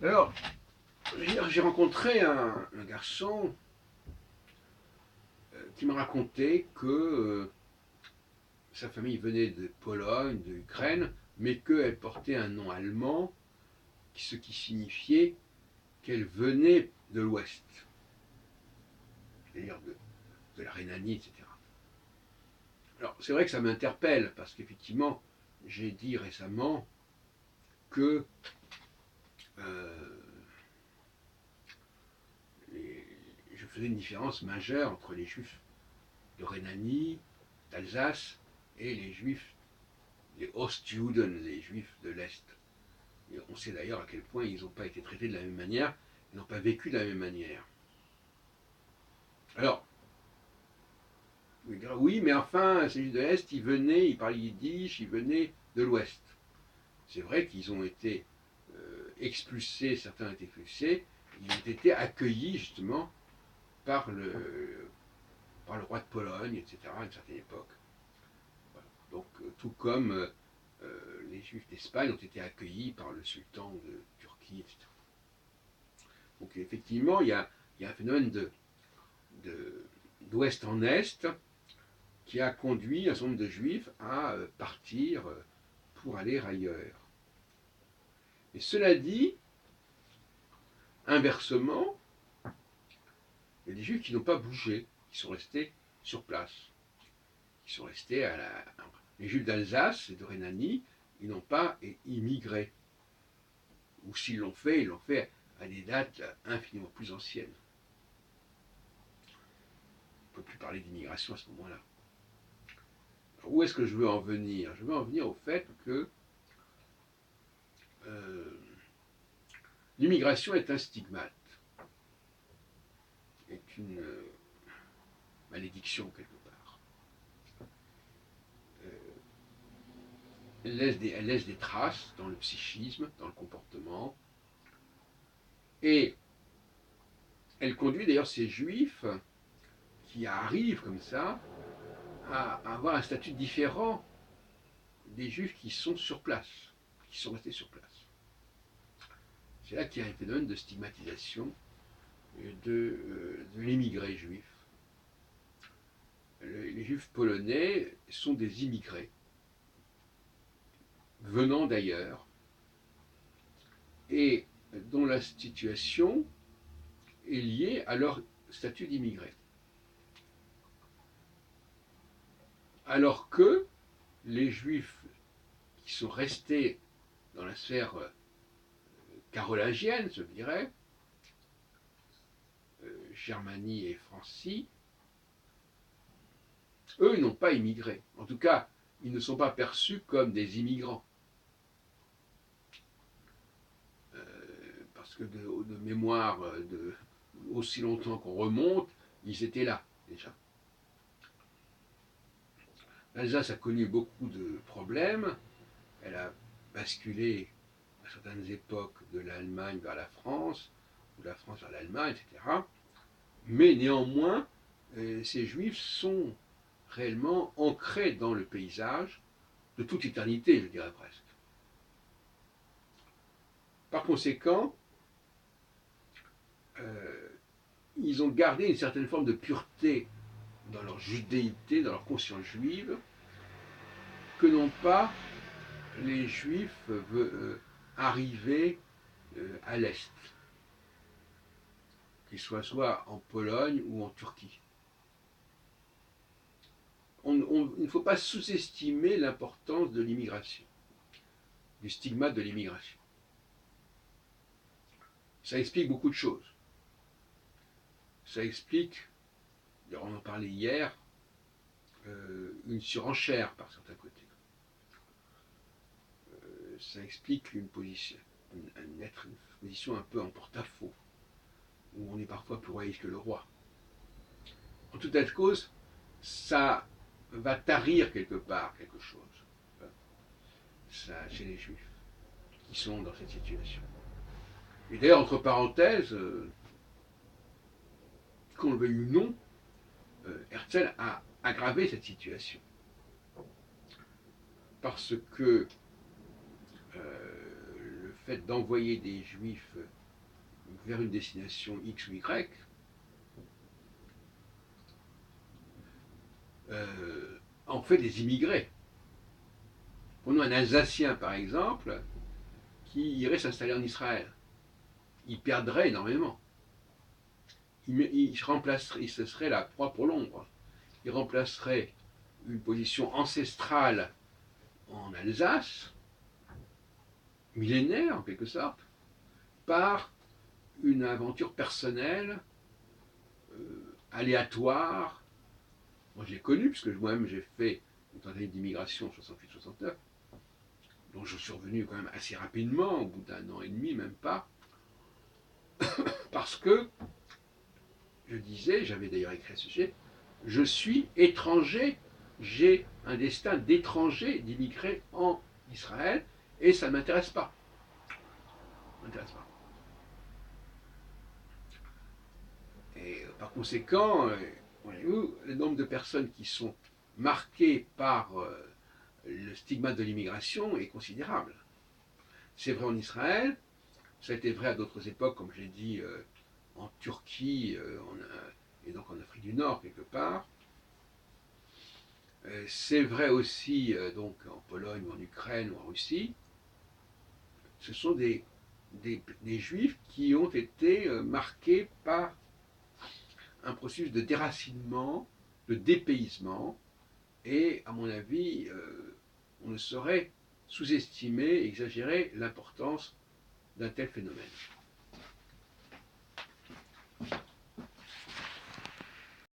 Alors, j'ai rencontré un garçon qui m'a raconté que sa famille venait de Pologne, de Ukraine, mais qu'elle portait un nom allemand, ce qui signifiait qu'elle venait de l'Ouest, c'est-à-dire de la Rhénanie, etc. Alors, c'est vrai que ça m'interpelle, parce qu'effectivement, j'ai dit récemment que euh, je faisais une différence majeure entre les juifs de Rhénanie, d'Alsace, et les juifs, les Ostjuden, les juifs de l'Est. Et on sait d'ailleurs à quel point ils n'ont pas été traités de la même manière, ils n'ont pas vécu de la même manière. Alors, vous direz, oui, mais enfin, ces juifs de l'Est, ils venaient, ils parlaient yiddish, ils venaient de l'Ouest. C'est vrai qu'ils ont été expulsés, certains ont été expulsés, ils ont été accueillis justement par le roi de Pologne, etc., à une certaine époque. Voilà. Donc, tout comme les juifs d'Espagne ont été accueillis par le sultan de Turquie, etc. Donc, effectivement, il y a un phénomène d'ouest en est qui a conduit un certain nombre de juifs à partir pour aller ailleurs. Et cela dit, inversement, il y a des juifs qui n'ont pas bougé, qui sont restés sur place, qui sont restés à la. Les juifs d'Alsace et de Rhénanie, ils n'ont pas immigré. Ou s'ils l'ont fait, ils l'ont fait à des dates infiniment plus anciennes. On ne peut plus parler d'immigration à ce moment-là. Alors, où est-ce que je veux en venir? Je veux en venir au fait que euh, l'immigration est un stigmate, est une malédiction quelque part. Elle laisse des traces dans le psychisme, dans le comportement, et elle conduit d'ailleurs ces juifs qui arrivent comme ça à avoir un statut différent des juifs qui sont sur place, qui sont restés sur place. C'est là qu'il y a un phénomène de stigmatisation de l'immigré juif. Les juifs polonais sont des immigrés venant d'ailleurs et dont la situation est liée à leur statut d'immigré. Alors que les juifs qui sont restés dans la sphère carolingienne, je dirais, Germanie et Francie, eux n'ont pas immigré. En tout cas, ils ne sont pas perçus comme des immigrants. Parce que de mémoire, aussi longtemps qu'on remonte, ils étaient là déjà. L'Alsace a connu beaucoup de problèmes. Elle a basculé à certaines époques de l'Allemagne vers la France, ou de la France vers l'Allemagne, etc. Mais néanmoins, ces juifs sont réellement ancrés dans le paysage de toute éternité, je dirais presque. Par conséquent, ils ont gardé une certaine forme de pureté dans leur judéité, dans leur conscience juive, que n'ont pas les juifs arrivés à l'Est, qu'ils soient soit en Pologne ou en Turquie. Il ne faut pas sous-estimer l'importance de l'immigration, du stigmate de l'immigration. Ça explique beaucoup de choses. Ça explique, on en parlait hier, une surenchère par certains côtés. Ça explique une position un peu en porte-à-faux, où on est parfois plus royaliste que le roi. En tout état de cause, ça va tarir quelque part quelque chose ça, chez les juifs qui sont dans cette situation. Et d'ailleurs, entre parenthèses, qu'on le veuille ou non, Herzl a aggravé cette situation. Parce que le fait d'envoyer des juifs vers une destination X ou Y, en fait des immigrés. Prenons un Alsacien par exemple, qui irait s'installer en Israël. Il perdrait énormément. Ce serait la proie pour l'ombre. Il remplacerait une position ancestrale en Alsace, millénaire en quelque sorte, par une aventure personnelle, aléatoire. Moi je l'ai connu, puisque moi-même j'ai fait une tentative d'immigration en 68-69, dont je suis revenu quand même assez rapidement, au bout d'un an et demi, même pas, parce que je disais, j'avais d'ailleurs écrit à ce sujet, je suis étranger, j'ai un destin d'étranger, d'immigré en Israël, et ça ne m'intéresse pas. Ça m'intéresse pas. Et par conséquent, voyez-vous, le nombre de personnes qui sont marquées par le stigmate de l'immigration est considérable. C'est vrai en Israël, ça a été vrai à d'autres époques, comme je l'ai dit, en Turquie et donc en Afrique du Nord quelque part. C'est vrai aussi donc en Pologne ou en Ukraine ou en Russie. Ce sont des juifs qui ont été marqués par un processus de déracinement, de dépaysement, et à mon avis, on ne saurait sous-estimer, exagérer l'importance d'un tel phénomène.